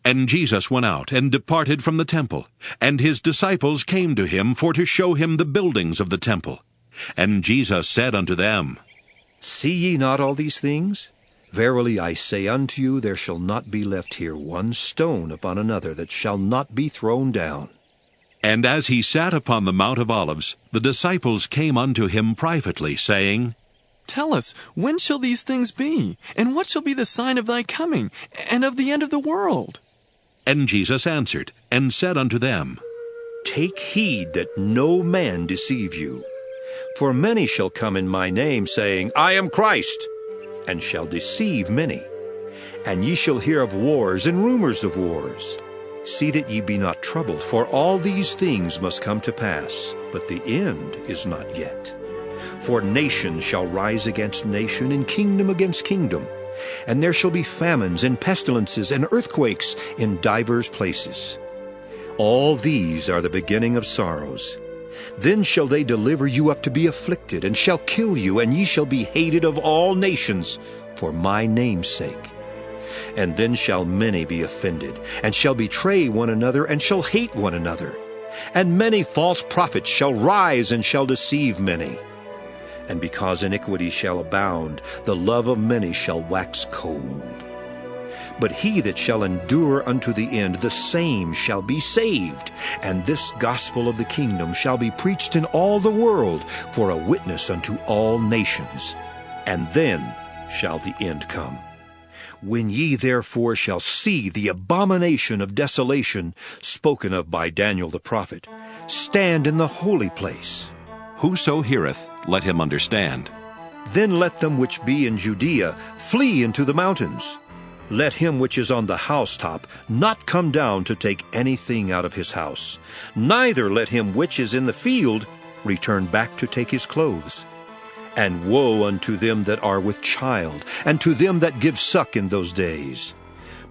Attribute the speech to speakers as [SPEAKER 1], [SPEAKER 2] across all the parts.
[SPEAKER 1] And Jesus went out and departed from the temple, and his disciples came to him for to show him the buildings of the temple. And Jesus said unto them,
[SPEAKER 2] See ye not all these things? Verily I say unto you, there shall not be left here one stone upon another that shall not be thrown down.
[SPEAKER 1] And as he sat upon the Mount of Olives, the disciples came unto him privately, saying,
[SPEAKER 3] Tell us, when shall these things be? And what shall be the sign of thy coming, and of the end of the world?
[SPEAKER 1] And Jesus answered, and said unto them,
[SPEAKER 2] Take heed that no man deceive you. For many shall come in my name, saying, I am Christ, and shall deceive many. And ye shall hear of wars and rumors of wars. See that ye be not troubled, for all these things must come to pass, but the end is not yet. For nation shall rise against nation, and kingdom against kingdom. And there shall be famines and pestilences and earthquakes in divers places. All these are the beginning of sorrows. Then shall they deliver you up to be afflicted, and shall kill you, and ye shall be hated of all nations for my name's sake. And then shall many be offended, and shall betray one another, and shall hate one another. And many false prophets shall rise, and shall deceive many. And because iniquity shall abound, the love of many shall wax cold. But he that shall endure unto the end, the same shall be saved. And this gospel of the kingdom shall be preached in all the world for a witness unto all nations. And then shall the end come. When ye therefore shall see the abomination of desolation spoken of by Daniel the prophet, stand in the holy place.
[SPEAKER 1] Whoso heareth, let him understand.
[SPEAKER 2] Then let them which be in Judea flee into the mountains. Let him which is on the housetop not come down to take anything out of his house. Neither let him which is in the field return back to take his clothes. And woe unto them that are with child, and to them that give suck in those days.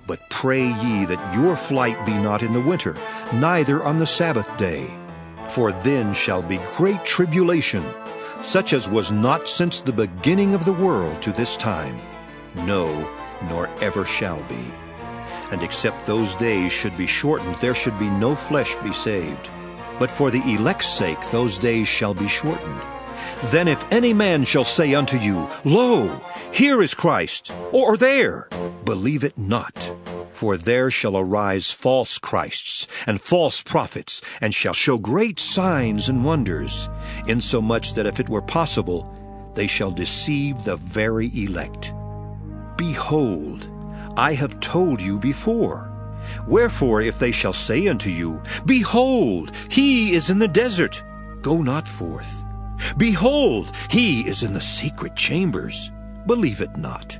[SPEAKER 2] But pray ye that your flight be not in the winter, neither on the Sabbath day. For then shall be great tribulation, such as was not since the beginning of the world to this time, no, nor ever shall be. And except those days should be shortened, there should be no flesh be saved. But for the elect's sake those days shall be shortened. Then if any man shall say unto you, Lo, here is Christ, or there, believe it not. For there shall arise false Christs and false prophets, and shall show great signs and wonders, insomuch that if it were possible, they shall deceive the very elect. Behold, I have told you before. Wherefore, if they shall say unto you, Behold, he is in the desert, go not forth. Behold, he is in the secret chambers, believe it not.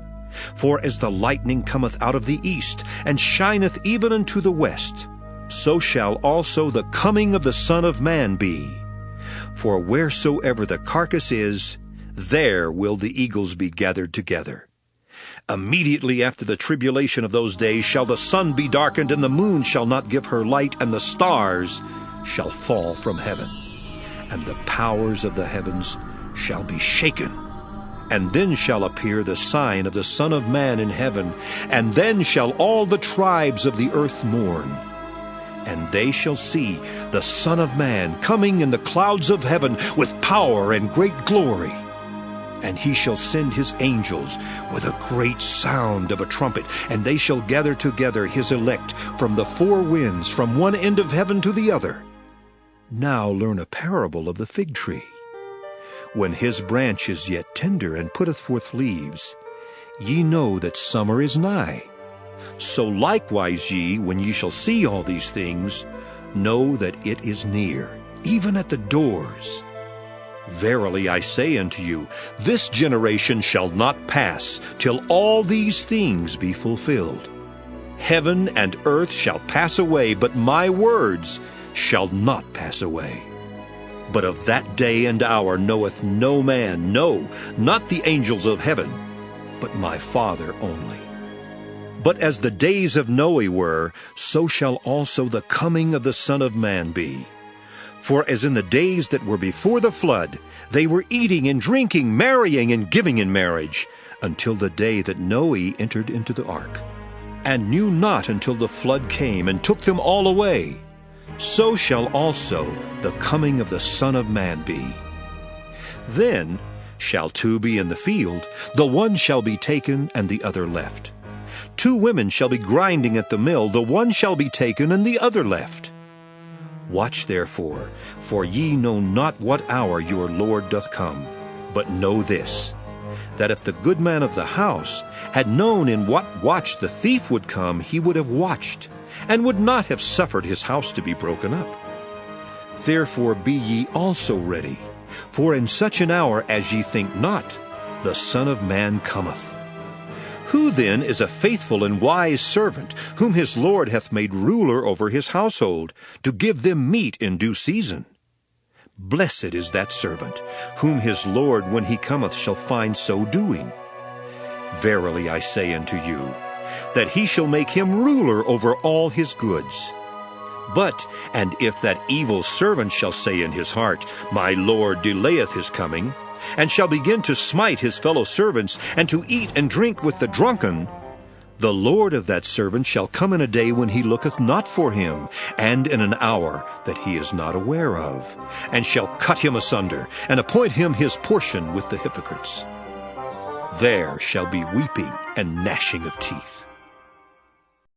[SPEAKER 2] For as the lightning cometh out of the east, and shineth even unto the west, so shall also the coming of the Son of Man be. For wheresoever the carcass is, there will the eagles be gathered together. Immediately after the tribulation of those days shall the sun be darkened, and the moon shall not give her light, and the stars shall fall from heaven. And the powers of the heavens shall be shaken. And then shall appear the sign of the Son of Man in heaven, and then shall all the tribes of the earth mourn. And they shall see the Son of Man coming in the clouds of heaven with power and great glory. And he shall send his angels with a great sound of a trumpet, and they shall gather together his elect from the four winds, from one end of heaven to the other. Now learn a parable of the fig tree. When his branch is yet tender and putteth forth leaves, ye know that summer is nigh. So likewise ye, when ye shall see all these things, know that it is near, even at the doors. Verily I say unto you, this generation shall not pass till all these things be fulfilled. Heaven and earth shall pass away, but my words shall not pass away. But of that day and hour knoweth no man, no, not the angels of heaven, but my Father only. But as the days of Noe were, so shall also the coming of the Son of Man be. For as in the days that were before the flood, they were eating and drinking, marrying and giving in marriage, until the day that Noe entered into the ark. and knew not until the flood came and took them all away. So shall also the coming of the Son of Man be. Then shall two be in the field, the one shall be taken and the other left. Two women shall be grinding at the mill, the one shall be taken and the other left. Watch therefore, for ye know not what hour your Lord doth come. But know this, that if the good man of the house had known in what watch the thief would come, he would have watched, and would not have suffered his house to be broken up. Therefore be ye also ready, for in such an hour as ye think not, the Son of Man cometh. Who then is a faithful and wise servant, whom his Lord hath made ruler over his household, to give them meat in due season? Blessed is that servant, whom his Lord when he cometh shall find so doing. Verily I say unto you, that he shall make him ruler over all his goods. But, and if that evil servant shall say in his heart, My Lord delayeth his coming, and shall begin to smite his fellow servants, and to eat and drink with the drunken, the Lord of that servant shall come in a day when he looketh not for him, and in an hour that he is not aware of, and shall cut him asunder, and appoint him his portion with the hypocrites. There shall be weeping and gnashing of teeth.